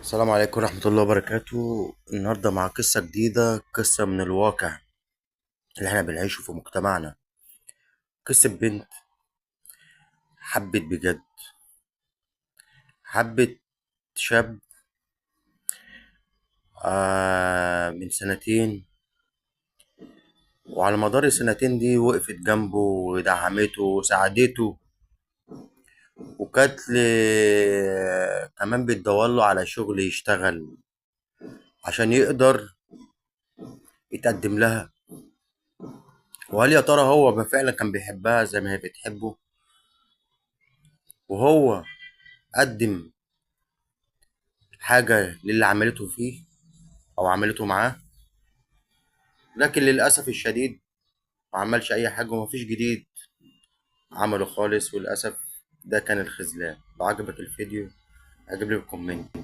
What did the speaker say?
السلام عليكم ورحمة الله وبركاته. النهاردة مع قصة جديدة، قصة من الواقع اللي احنا بنعيشه في مجتمعنا. قصة بنت حبت بجد، حبت شاب من سنتين، وعلى مدار السنتين دي وقفت جنبه ودعمته وساعدته، وكانت كمان بتدورله على شغل يشتغل عشان يقدر يتقدم لها. وهل يا ترى هو فعلا كان بيحبها زي ما هي بتحبه؟ وهو قدم حاجة للي عملته فيه أو عملته معاه؟ لكن للأسف الشديد ما عملش أي حاجة ومفيش جديد عمله خالص، وللأسف ده كان الخذلان. لو عجبك الفيديو اعجب لي بالكومنت.